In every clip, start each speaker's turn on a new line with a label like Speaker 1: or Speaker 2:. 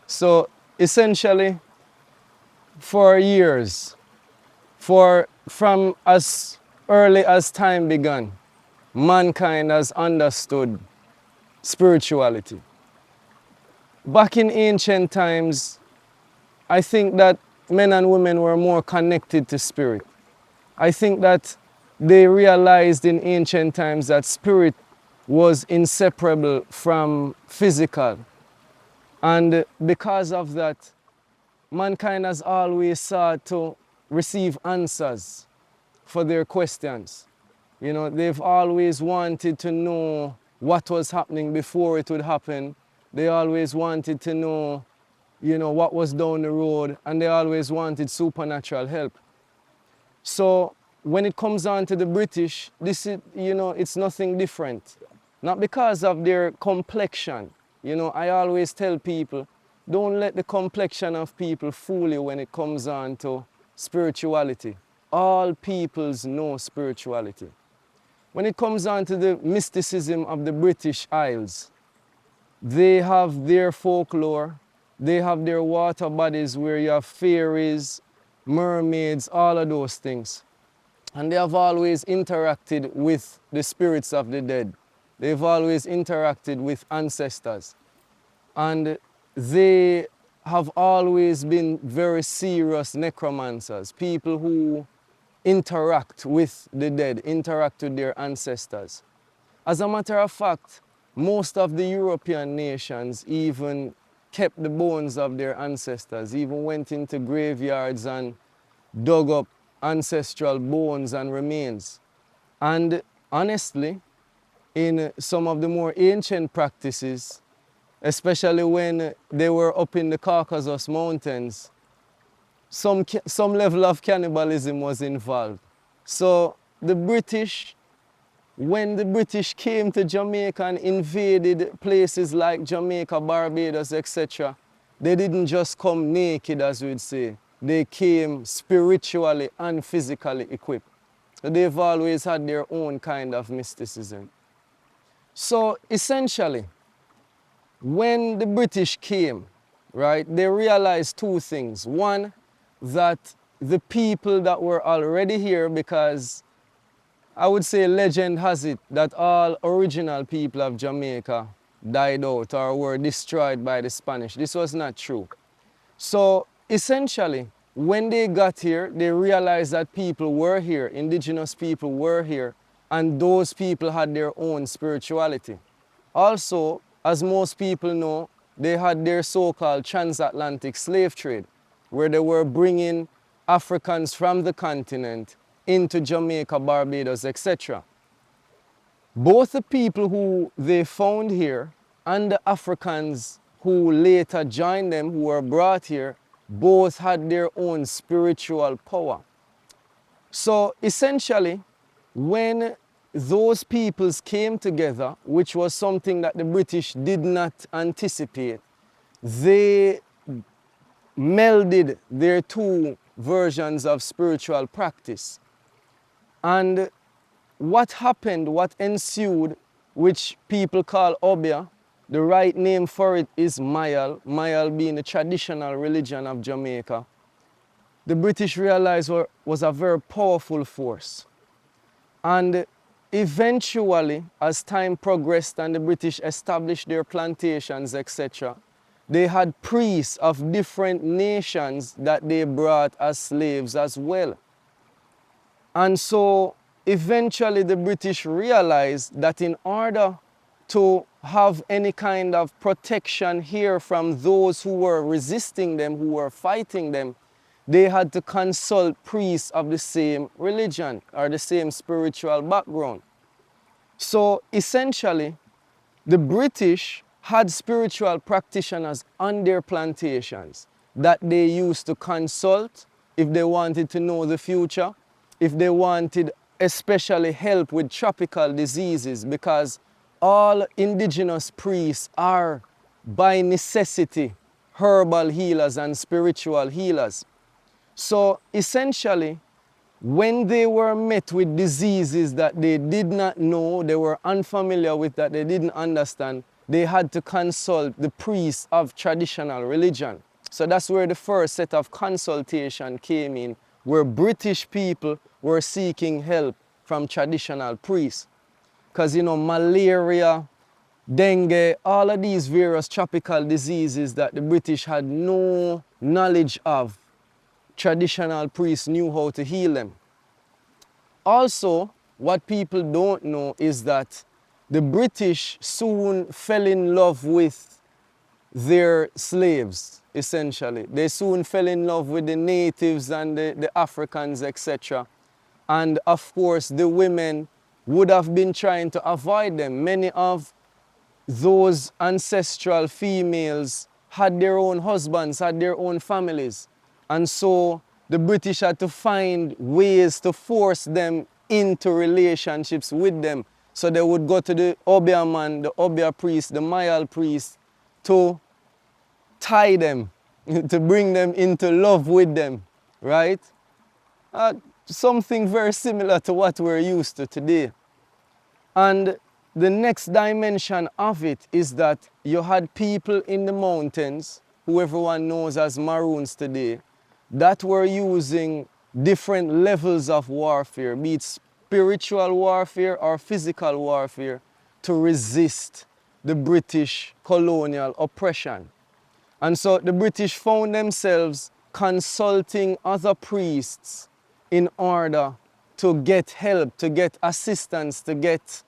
Speaker 1: So essentially, for years, from as early as time began, mankind has understood spirituality. Back in ancient times, I think that men and women were more connected to spirit. I think that they realized in ancient times that spirit was inseparable from physical. And because of that, mankind has always sought to receive answers for their questions. You know, they've always wanted to know what was happening before it would happen. They always wanted to know, what was down the road, and they always wanted supernatural help. So when it comes on to the British, this is, it's nothing different. Not because of their complexion. I always tell people, don't let the complexion of people fool you when it comes on to spirituality. All peoples know spirituality. When it comes on to the mysticism of the British Isles, they have their folklore, they have their water bodies where you have fairies, mermaids, all of those things. And they have always interacted with the spirits of the dead. They've always interacted with ancestors. And they have always been very serious necromancers, people who interact with the dead, interact with their ancestors. As a matter of fact, most of the European nations even kept the bones of their ancestors, even went into graveyards and dug up ancestral bones and remains. And honestly, in some of the more ancient practices, especially when they were up in the Caucasus Mountains, some level of cannibalism was involved. So the British, when the British came to Jamaica and invaded places like Jamaica, Barbados, etc., they didn't just come naked, as we'd say. They came spiritually and physically equipped. So they've always had their own kind of mysticism. So essentially, when the British came, right, they realized two things. One, that the people that were already here, because I would say legend has it that all original people of Jamaica died out or were destroyed by the Spanish. This was not true. So essentially, when they got here, they realized that people were here, indigenous people were here, and those people had their own spirituality. Also, as most people know, they had their so-called transatlantic slave trade, where they were bringing Africans from the continent into Jamaica, Barbados, etc. Both the people who they found here and the Africans who later joined them, who were brought here, both had their own spiritual power. So essentially, when those peoples came together, which was something that the British did not anticipate, they melded their two versions of spiritual practice. And what happened, what ensued, which people call Obeah, the right name for it is Myal, Myal being the traditional religion of Jamaica. The British realized was a very powerful force. And eventually, as time progressed and the British established their plantations, etc., they had priests of different nations that they brought as slaves as well. And so eventually the British realized that in order to have any kind of protection here from those who were resisting them, who were fighting them, they had to consult priests of the same religion or the same spiritual background. So essentially, the British had spiritual practitioners on their plantations that they used to consult if they wanted to know the future, if they wanted especially help with tropical diseases, because all indigenous priests are by necessity herbal healers and spiritual healers. So essentially, when they were met with diseases that they did not know, they were unfamiliar with, that they didn't understand, they had to consult the priests of traditional religion. So that's where the first set of consultation came in, where British people were seeking help from traditional priests. Because, you know, malaria, dengue, all of these various tropical diseases that the British had no knowledge of, traditional priests knew how to heal them. Also, what people don't know is that the British soon fell in love with their slaves, essentially. They soon fell in love with the natives and the Africans, etc. And of course, the women would have been trying to avoid them. Many of those ancestral females had their own husbands, had their own families. And so the British had to find ways to force them into relationships with them. So they would go to the Obeah man, the Obeah priest, the Myal priest, to tie them, to bring them into love with them, right? Something very similar to what we're used to today. And the next dimension of it is that you had people in the mountains, who everyone knows as Maroons today, that were using different levels of warfare, be it spiritual warfare or physical warfare, to resist the British colonial oppression. And so the British found themselves consulting other priests in order to get help, to get assistance, to get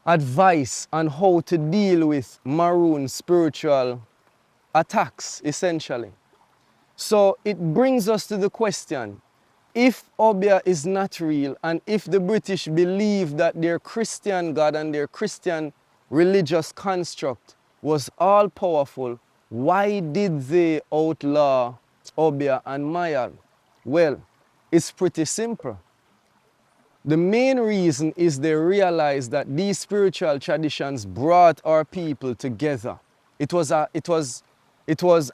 Speaker 1: advice on how to deal with Maroon spiritual attacks, essentially. So it brings us to the question, if Obeah is not real, and if the British believe that their Christian God and their Christian religious construct was all-powerful, why did they outlaw Obeah and Myal? Well, it's pretty simple. The main reason is they realized that these spiritual traditions brought our people together. It was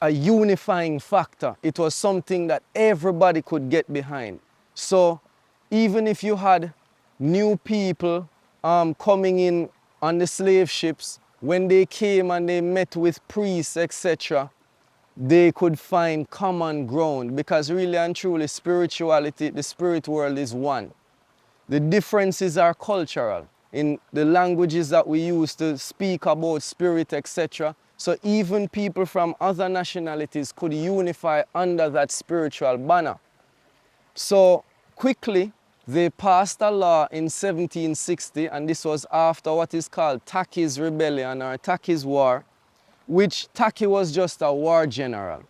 Speaker 1: a unifying factor. It was something that everybody could get behind. So even if you had new people coming in on the slave ships, when they came and they met with priests, etc., they could find common ground, because really and truly spirituality, the spirit world is one. The differences are cultural in the languages that we use to speak about spirit, etc. So even people from other nationalities could unify under that spiritual banner. So quickly, they passed a law in 1760, and this was after what is called Tacky's Rebellion or Tacky's War, which Tacky was just a war general.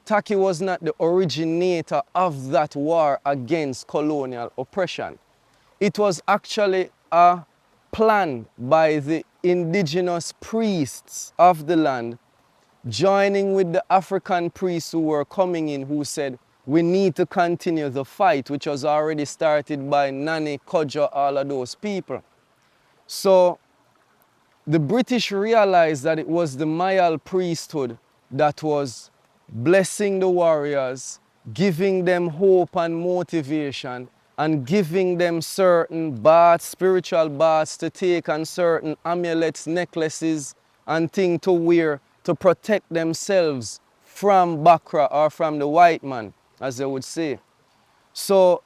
Speaker 1: Tacky was not the originator of that war against colonial oppression. It was actually a plan by the indigenous priests of the land, joining with the African priests who were coming in, who said, we need to continue the fight, which was already started by Nani, Kodjo, all of those people. So the British realized that it was the Myal priesthood that was blessing the warriors, giving them hope and motivation, and giving them certain baths, spiritual baths to take, and certain amulets, necklaces, and things to wear to protect themselves from Bakra, or from the white man, as they would say. So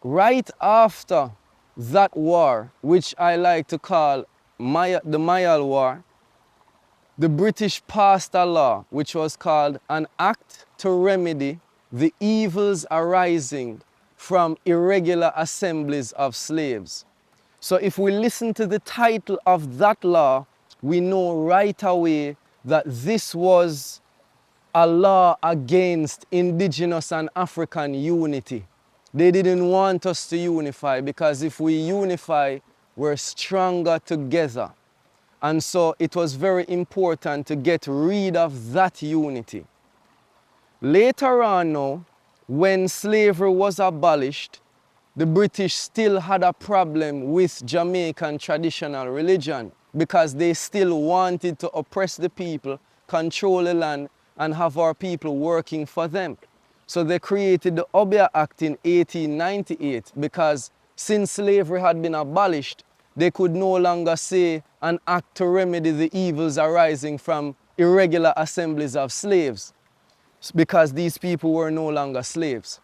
Speaker 1: right after that war, which I like to call the Myal War, the British passed a law which was called an Act to Remedy the Evils Arising from Irregular Assemblies of Slaves. So if we listen to the title of that law, we know right away that this was a law against indigenous and African unity. They didn't want us to unify, because if we unify, we're stronger together. And so it was very important to get rid of that unity. Later on now, when slavery was abolished, the British still had a problem with Jamaican traditional religion, because they still wanted to oppress the people, control the land, and have our people working for them. So they created the Obeah Act in 1898, because since slavery had been abolished, they could no longer say an act to remedy the evils arising from irregular assemblies of slaves, because these people were no longer slaves.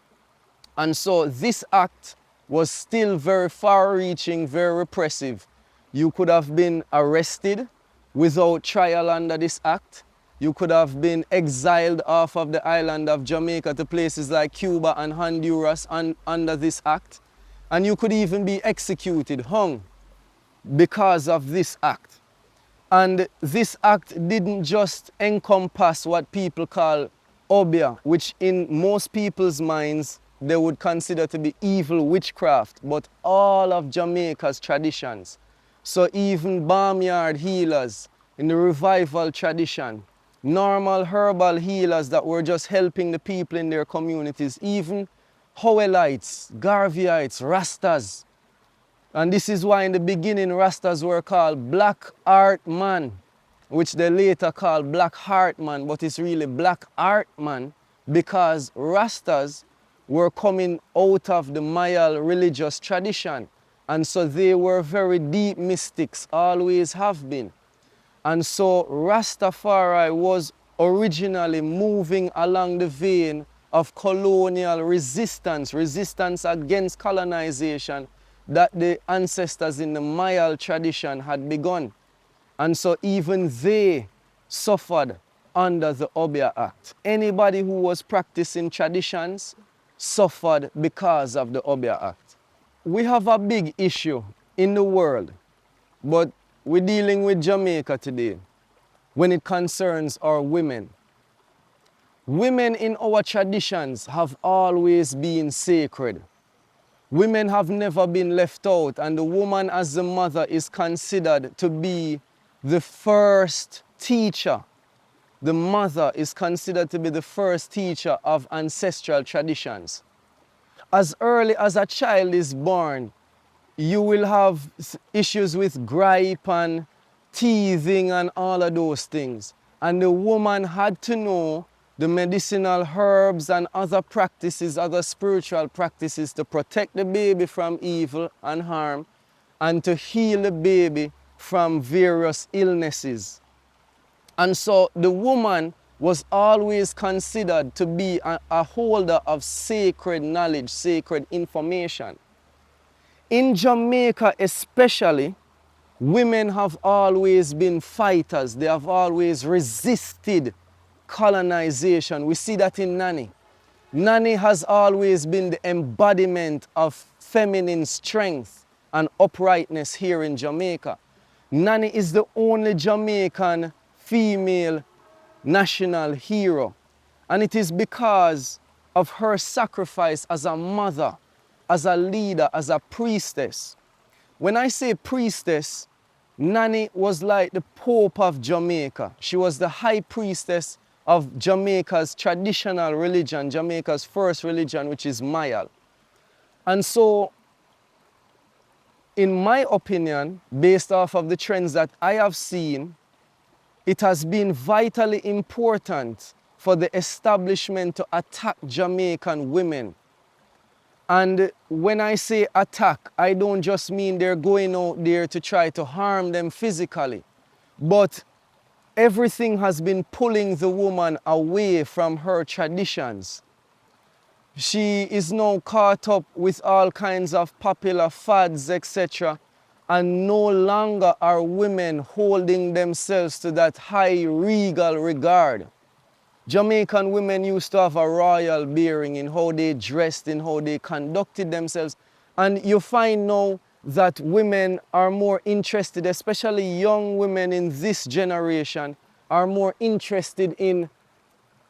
Speaker 1: And so this act was still very far-reaching, very repressive. You could have been arrested without trial under this act. You could have been exiled off of the island of Jamaica to places like Cuba and Honduras under this act. And you could even be executed, hung, because of this act. And this act didn't just encompass what people call Obeah, which in most people's minds they would consider to be evil witchcraft, but all of Jamaica's traditions. So even barnyard healers in the revival tradition, normal herbal healers that were just helping the people in their communities, even Howellites, Garveyites, Rastas. And this is why in the beginning Rastas were called Black Art Man, which they later called Black Heart Man, but it's really Black Art Man because Rastas were coming out of the Myal religious tradition. And so they were very deep mystics, always have been. And so Rastafari was originally moving along the vein of colonial resistance, resistance against colonization that the ancestors in the Myal tradition had begun. And so even they suffered under the Obeah Act. Anybody who was practicing traditions suffered because of the Obeah Act. We have a big issue in the world, but we're dealing with Jamaica today when it concerns our women. Women in our traditions have always been sacred. Women have never been left out, and the woman as the mother is considered to be the first teacher. The mother is considered to be the first teacher of ancestral traditions. As early as a child is born, you will have issues with gripe and teething and all of those things. And the woman had to know the medicinal herbs and other practices, other spiritual practices to protect the baby from evil and harm and to heal the baby from various illnesses. And so the woman was always considered to be a holder of sacred knowledge, sacred information. In Jamaica especially, women have always been fighters. They have always resisted colonization. We see that in Nanny. Nanny has always been the embodiment of feminine strength and uprightness here in Jamaica. Nanny is the only Jamaican female national hero. And it is because of her sacrifice as a mother, as a leader, as a priestess. When I say priestess, Nanny was like the Pope of Jamaica. She was the high priestess of Jamaica's traditional religion, Jamaica's first religion, which is Myal. And so, in my opinion, based off of the trends that I have seen, it has been vitally important for the establishment to attack Jamaican women. And when I say attack, I don't just mean they're going out there to try to harm them physically, but everything has been pulling the woman away from her traditions. She is now caught up with all kinds of popular fads, etc. And no longer are women holding themselves to that high regal regard. Jamaican women used to have a royal bearing in how they dressed, in how they conducted themselves. And you find now that women are more interested, especially young women in this generation, are more interested in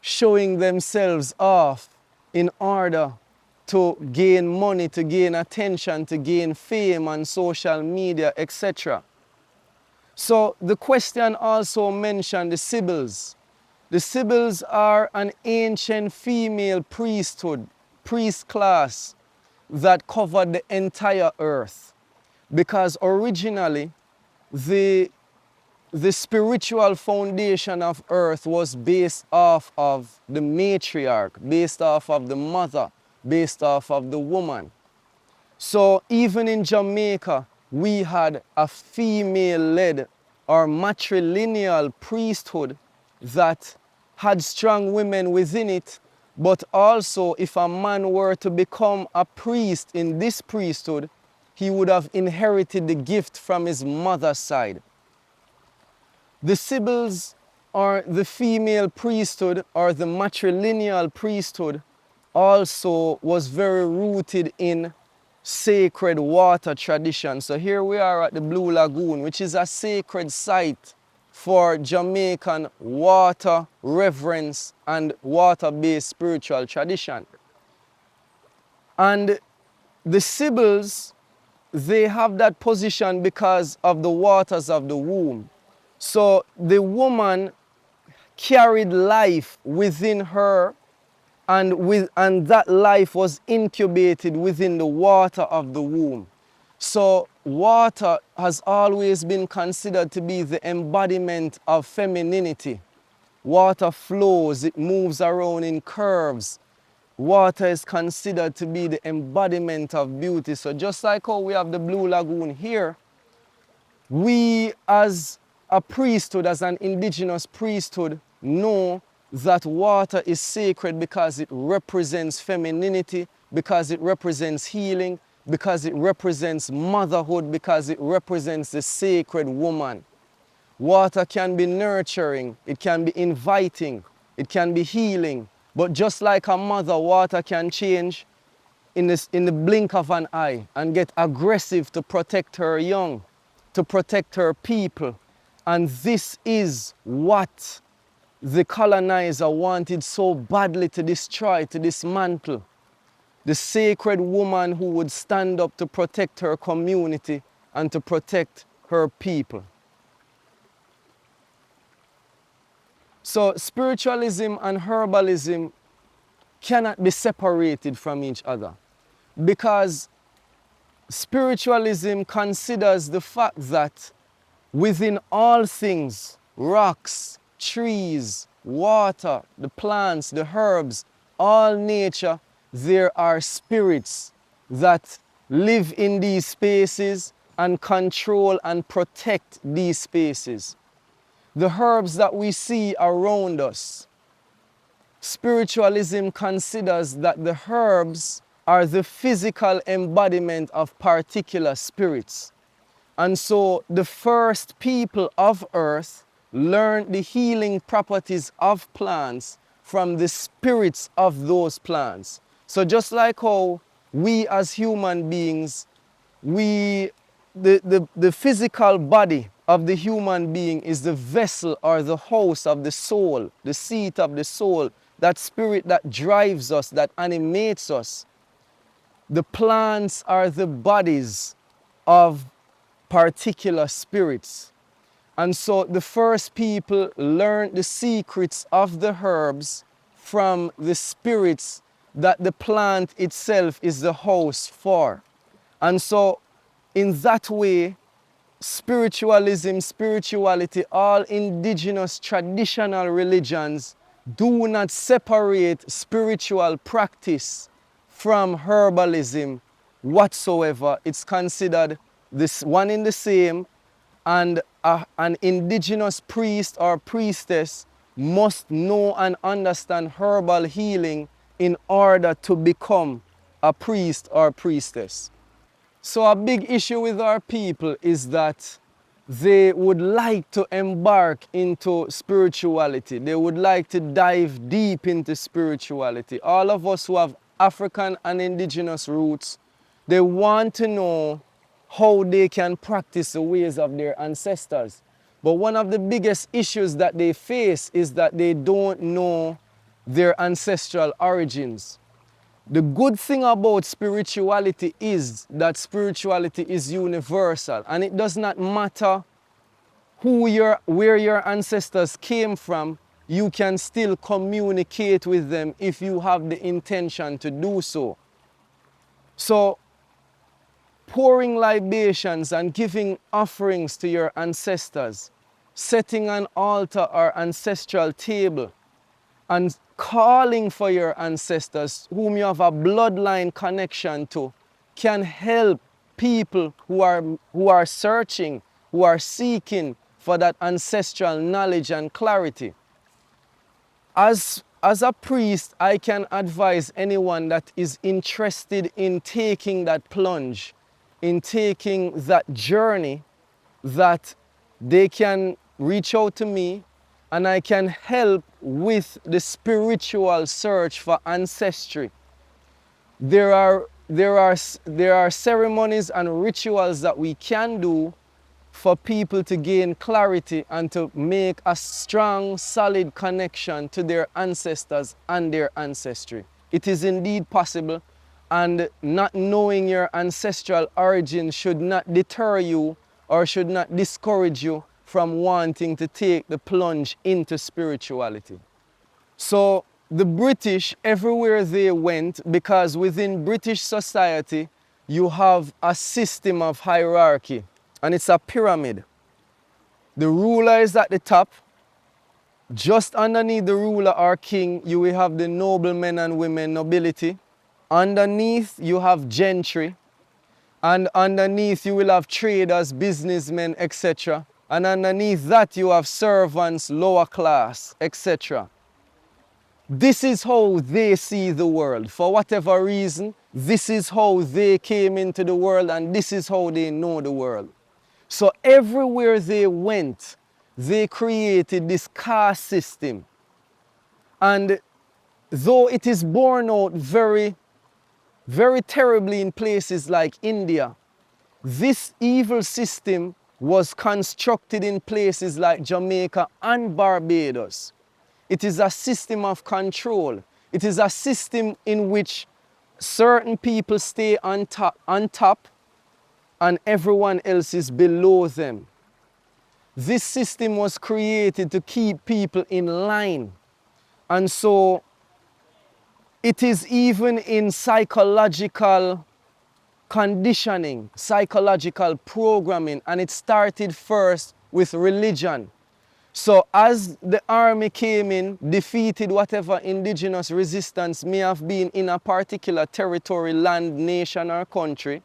Speaker 1: showing themselves off in order to gain money, to gain attention, to gain fame on social media, etc. So the question also mentioned the Sibyls. The Sibyls are an ancient female priesthood, priest class that covered the entire earth. Because originally, the spiritual foundation of earth was based off of the matriarch, based off of the mother, based off of the woman. So even in Jamaica, we had a female-led or matrilineal priesthood that had strong women within it, but also if a man were to become a priest in this priesthood, he would have inherited the gift from his mother's side. The Sibyls, or the female priesthood, or the matrilineal priesthood, also was very rooted in sacred water tradition. So here we are at the Blue Lagoon, which is a sacred site for Jamaican water reverence and water-based spiritual tradition. And the Sibyls, they have that position because of the waters of the womb. So the woman carried life within her, and that life was incubated within the water of the womb. So water has always been considered to be the embodiment of femininity. Water flows, it moves around in curves. Water is considered to be the embodiment of beauty. So just like how we have the Blue Lagoon here, we as a priesthood, as an indigenous priesthood, know that water is sacred because it represents femininity, because it represents healing, because it represents motherhood, because it represents the sacred woman. Water can be nurturing, it can be inviting, it can be healing, but just like a mother, water can change in the blink of an eye and get aggressive to protect her young, to protect her people. And this is what the colonizer wanted so badly to destroy, to dismantle. The sacred woman who would stand up to protect her community and to protect her people. So spiritualism and herbalism cannot be separated from each other, because spiritualism considers the fact that within all things, rocks, trees, water, the plants, the herbs, all nature, there are spirits that live in these spaces and control and protect these spaces. The herbs that we see around us, spiritualism considers that the herbs are the physical embodiment of particular spirits. And so the first people of earth learned the healing properties of plants from the spirits of those plants. So just like how we as human beings, the physical body of the human being is the vessel or the house of the soul, the seat of the soul, that spirit that drives us, that animates us. The plants are the bodies of particular spirits. And so the first people learned the secrets of the herbs from the spirits that the plant itself is the house for. And so in that way, spiritualism, spirituality, all indigenous traditional religions do not separate spiritual practice from herbalism whatsoever. It's considered this one in the same, and an indigenous priest or priestess must know and understand herbal healing in order to become a priest or priestess. So a big issue with our people is that they would like to embark into spirituality. They would like to dive deep into spirituality. All of us who have African and indigenous roots, they want to know how they can practice the ways of their ancestors. But one of the biggest issues that they face is that they don't know their ancestral origins. The good thing about spirituality is that spirituality is universal, and it does not matter where your ancestors came from. You can still communicate with them if you have the intention to do so. So pouring libations and giving offerings to your ancestors, setting an altar or ancestral table, and calling for your ancestors whom you have a bloodline connection to can help people who are searching, who are seeking for that ancestral knowledge and clarity. As a priest, I can advise anyone that is interested in taking that plunge, in taking that journey, that they can reach out to me and I can help with the spiritual search for ancestry. There are ceremonies and rituals that we can do for people to gain clarity and to make a strong, solid connection to their ancestors and their ancestry. It is indeed possible, and not knowing your ancestral origin should not deter you or should not discourage you from wanting to take the plunge into spirituality. So the British, everywhere they went, because within British society, you have a system of hierarchy, and it's a pyramid. The ruler is at the top. Just underneath the ruler or king, you will have the noblemen and women, nobility. Underneath, you have gentry. And underneath, you will have traders, businessmen, etc. And underneath that, you have servants, lower class, etc. This is how they see the world. For whatever reason, this is how they came into the world, and this is how they know the world. So everywhere they went, they created this caste system. And though it is borne out very, very terribly in places like India, this evil system was constructed in places like Jamaica and Barbados. It is a system of control. It is a system in which certain people stay on top and everyone else is below them. This system was created to keep people in line. And so it is even in psychological conditioning, psychological programming, and it started first with religion. So as the army came in, defeated whatever indigenous resistance may have been in a particular territory, land, nation, or country,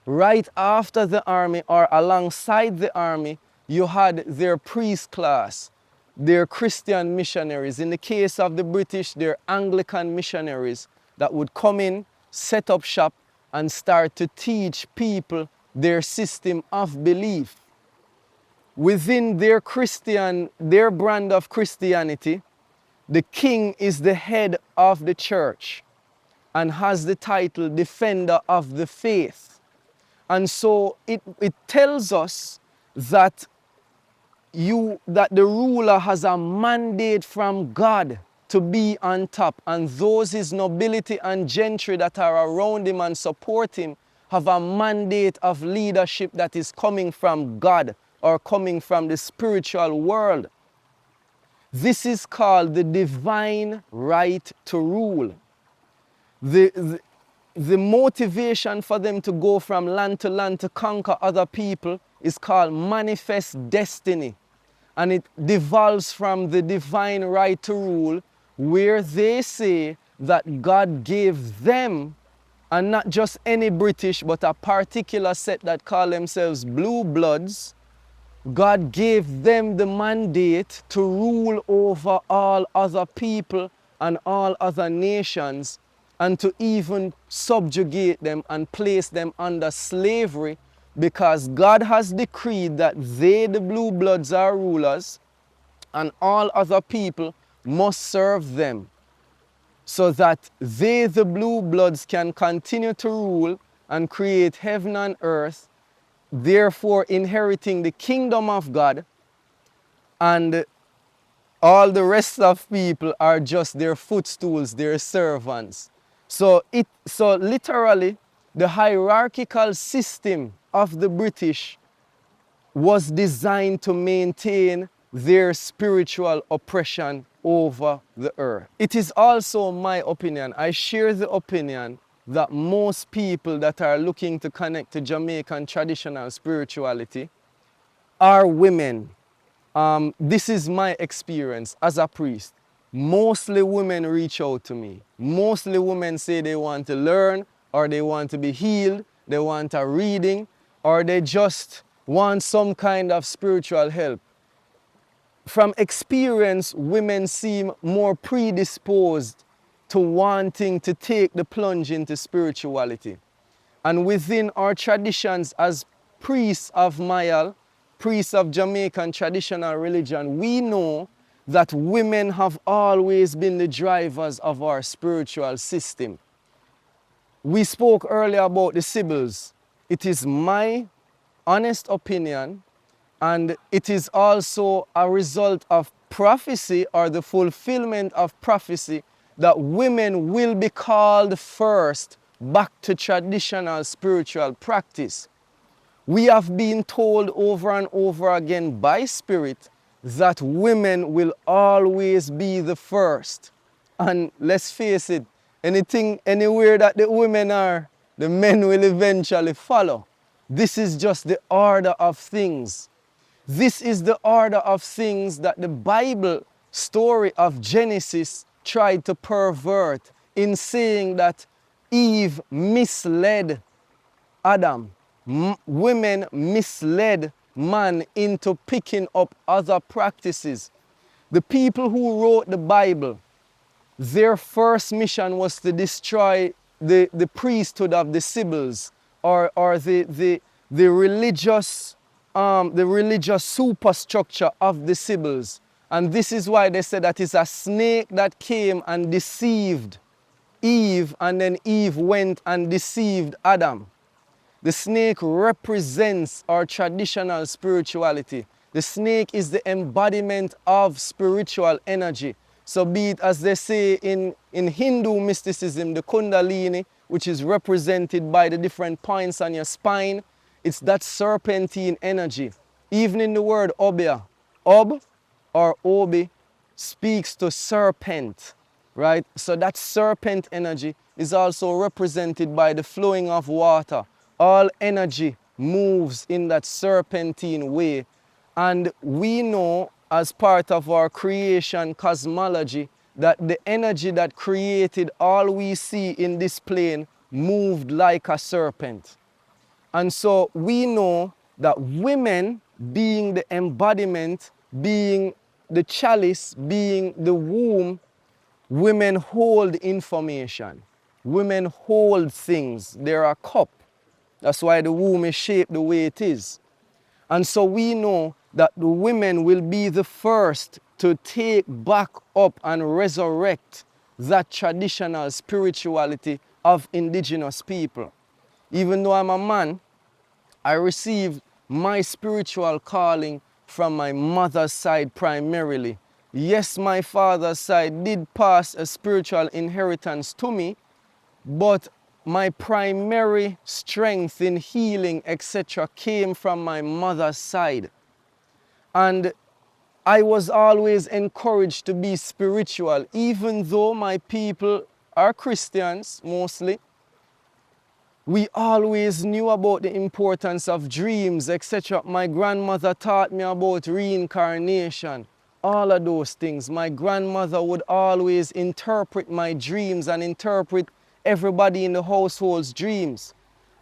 Speaker 1: right after the army or alongside the army, you had their priest class, their Christian missionaries. In the case of the British, their Anglican missionaries that would come in, set up shop, and start to teach people their system of belief. Within their brand of Christianity, the king is the head of the church and has the title Defender of the Faith. And so it tells us that the ruler has a mandate from God to be on top, and those his nobility and gentry that are around him and support him have a mandate of leadership that is coming from God or coming from the spiritual world. This is called the divine right to rule. The motivation for them to go from land to conquer other people is called manifest destiny. And it devolves from the divine right to rule, where they say that God gave them, and not just any British, but a particular set that call themselves blue bloods, God gave them the mandate to rule over all other people and all other nations, and to even subjugate them and place them under slavery, because God has decreed that they, the blue bloods, are rulers, and all other people must serve them, so that they, the blue bloods, can continue to rule and create heaven and earth, therefore inheriting the kingdom of God, and all the rest of people are just their footstools, their servants. So literally, the hierarchical system of the British was designed to maintain their spiritual oppression over the earth. It is also my opinion, I share the opinion, that most people that are looking to connect to Jamaican traditional spirituality are women. This is my experience as a priest. Mostly women reach out to me. Mostly women say they want to learn, or they want to be healed, they want a reading, or they just want some kind of spiritual help. from experience, women seem more predisposed to wanting to take the plunge into spirituality. And within our traditions as priests of Myal, priests of Jamaican traditional religion, we know that women have always been the drivers of our spiritual system. We spoke earlier about the Sibyls. It is my honest opinion, and it is also a result of prophecy or the fulfillment of prophecy that women will be called first back to traditional spiritual practice. We have been told over and over again by Spirit that women will always be the first. And let's face it, anywhere that the women are, the men will eventually follow. This is just the order of things. This is the order of things that the Bible story of Genesis tried to pervert in saying that Eve misled Adam. Women misled man into picking up other practices. The people who wrote the Bible, their first mission was to destroy the priesthood of the Sibyls, or the religious superstructure of the Sibyls. And this is why they said that it's a snake that came and deceived Eve, and then Eve went and deceived Adam. The snake represents our traditional spirituality. The snake is the embodiment of spiritual energy. So be it, as they say in Hindu mysticism, the Kundalini, which is represented by the different points on your spine, it's that serpentine energy. Even in the word Obeah, Ob or Obi speaks to serpent, right? So that serpent energy is also represented by the flowing of water. All energy moves in that serpentine way. And we know, as part of our creation cosmology, that the energy that created all we see in this plane moved like a serpent. And so we know that women, being the embodiment, being the chalice, being the womb, women hold information. Women hold things. They're a cup. That's why the womb is shaped the way it is. And so we know that the women will be the first to take back up and resurrect that traditional spirituality of indigenous people. Even though I'm a man, I received my spiritual calling from my mother's side primarily. Yes, my father's side did pass a spiritual inheritance to me, but my primary strength in healing, etc., came from my mother's side. And I was always encouraged to be spiritual, even though my people are Christians mostly. We always knew about the importance of dreams, etc. My grandmother taught me about reincarnation, all of those things. My grandmother would always interpret my dreams and interpret everybody in the household's dreams.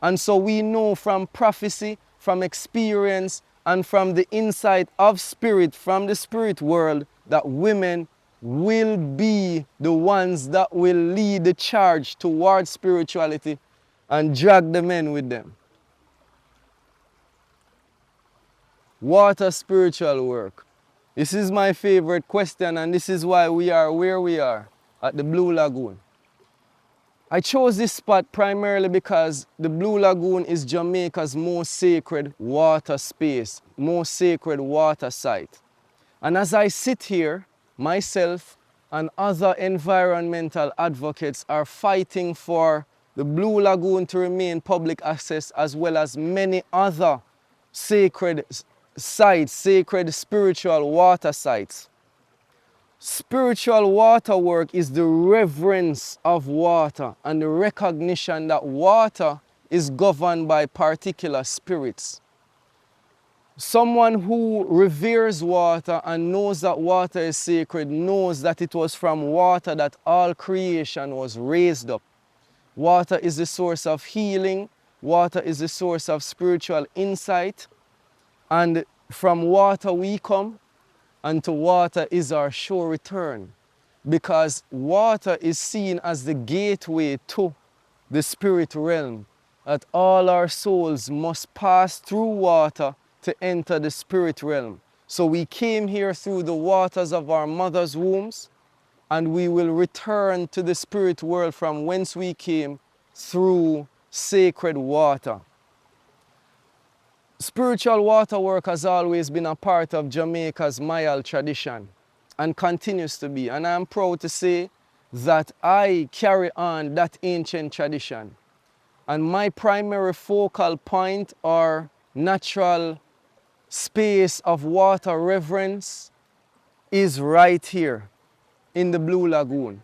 Speaker 1: And so we know from prophecy, from experience, and from the insight of spirit, from the spirit world, that women will be the ones that will lead the charge towards spirituality and drag the men with them. Water spiritual work. This is my favorite question, and this is why we are where we are at the Blue Lagoon. I chose this spot primarily because the Blue Lagoon is Jamaica's most sacred water space, most sacred water site. And as I sit here, myself and other environmental advocates are fighting for the Blue Lagoon to remain public access, as well as many other sacred sites, sacred spiritual water sites. Spiritual water work is the reverence of water and the recognition that water is governed by particular spirits. Someone who reveres water and knows that water is sacred knows that it was from water that all creation was raised up. Water is the source of healing. Water is the source of spiritual insight. And from water we come. and to water is our sure return, because water is seen as the gateway to the spirit realm, that all our souls must pass through water to enter the spirit realm. So we came here through the waters of our mother's wombs, and we will return to the spirit world from whence we came through sacred water. Spiritual water work has always been a part of Jamaica's Myal tradition and continues to be. And I'm proud to say that I carry on that ancient tradition. And my primary focal point or natural space of water reverence is right here in the Blue Lagoon.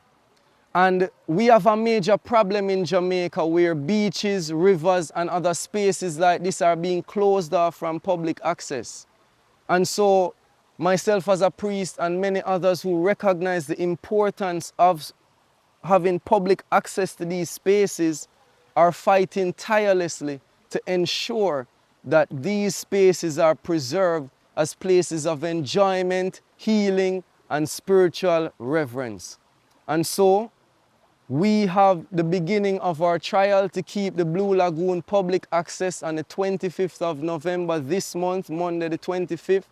Speaker 1: And we have a major problem in Jamaica where beaches, rivers, and other spaces like this are being closed off from public access. And so myself as a priest and many others who recognize the importance of having public access to these spaces are fighting tirelessly to ensure that these spaces are preserved as places of enjoyment, healing, and spiritual reverence. And so we have the beginning of our trial to keep the Blue Lagoon public access on the 25th of November this month, Monday the 25th.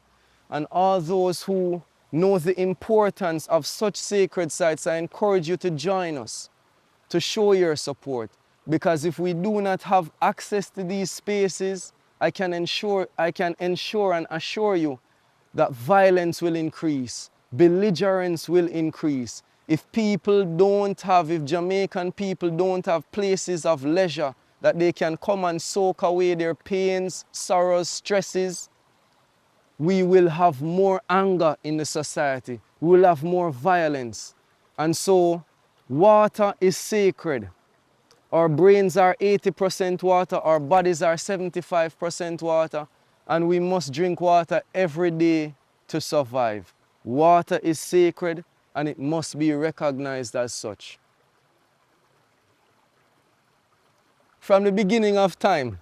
Speaker 1: And all those who know the importance of such sacred sites, I encourage you to join us, to show your support. Because if we do not have access to these spaces, I can ensure and assure you that violence will increase, belligerence will increase. If Jamaican people don't have places of leisure that they can come and soak away their pains, sorrows, stresses, we will have more anger in the society. We will have more violence. And so, water is sacred. Our brains are 80% water, our bodies are 75% water, and we must drink water every day to survive. Water is sacred, and it must be recognized as such. From the beginning of time,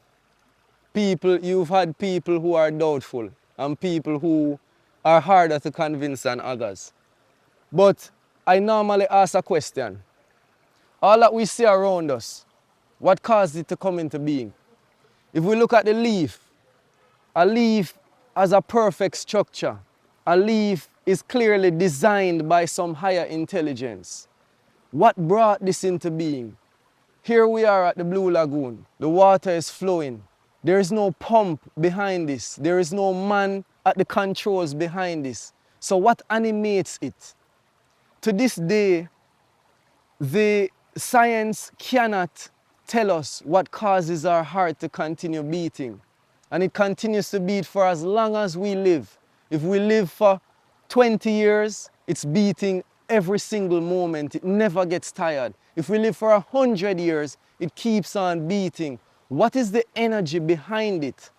Speaker 1: you've had people who are doubtful and people who are harder to convince than others. But I normally ask a question. All that we see around us, what caused it to come into being? If we look at the leaf, a leaf has a perfect structure. A leaf is clearly designed by some higher intelligence. What brought this into being? Here we are at the Blue Lagoon. The water is flowing. There is no pump behind this. There is no man at the controls behind this. So what animates it? To this day, the science cannot tell us what causes our heart to continue beating. And it continues to beat for as long as we live. If we live for 20 years, it's beating every single moment. It never gets tired. If we live for 100 years, it keeps on beating. What is the energy behind it?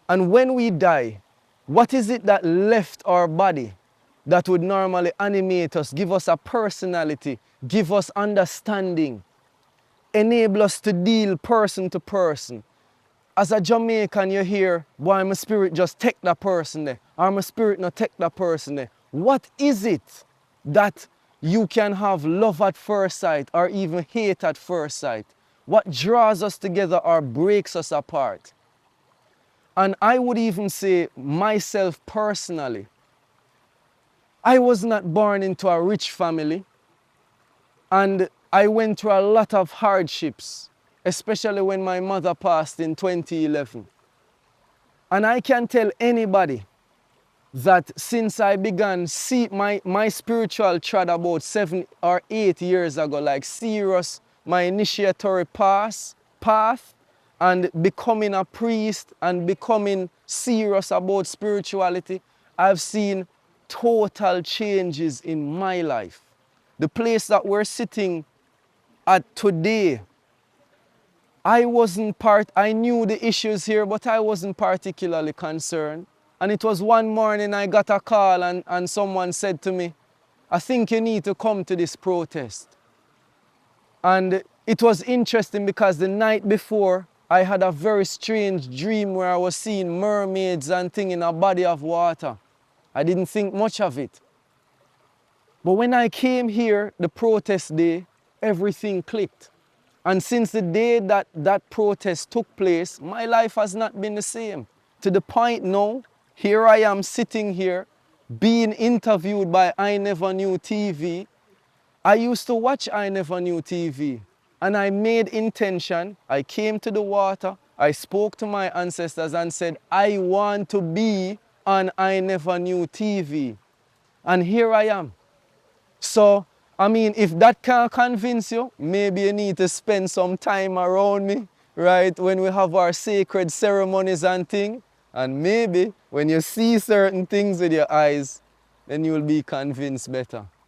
Speaker 1: And when we die, what is it that left our body that would normally animate us, give us a personality, give us understanding, enable us to deal person to person? As a Jamaican, you hear, boy, my spirit just take that person there, or my spirit not take that person there. What is it that you can have love at first sight or even hate at first sight? What draws us together or breaks us apart? And I would even say, myself personally, I was not born into a rich family, and I went through a lot of hardships, especially when my mother passed in 2011. And I can tell anybody that since I began my spiritual trad about 7 or 8 years ago, like serious, my initiatory path, and becoming a priest and becoming serious about spirituality, I've seen total changes in my life. The place that we're sitting at today, I knew the issues here, but I wasn't particularly concerned. And it was one morning I got a call and someone said to me, I think you need to come to this protest. And it was interesting because the night before, I had a very strange dream where I was seeing mermaids and things in a body of water. I didn't think much of it. But when I came here, the protest day, everything clicked. And since the day that that protest took place, my life has not been the same. To the point now, here I am sitting here, being interviewed by I Never Knew TV. I used to watch I Never Knew TV, and I made intention. I came to the water, I spoke to my ancestors and said, I want to be on I Never Knew TV. And here I am. So, I mean, if that can't convince you, maybe you need to spend some time around me, right? When we have our sacred ceremonies and things. And maybe when you see certain things with your eyes, then you'll be convinced better.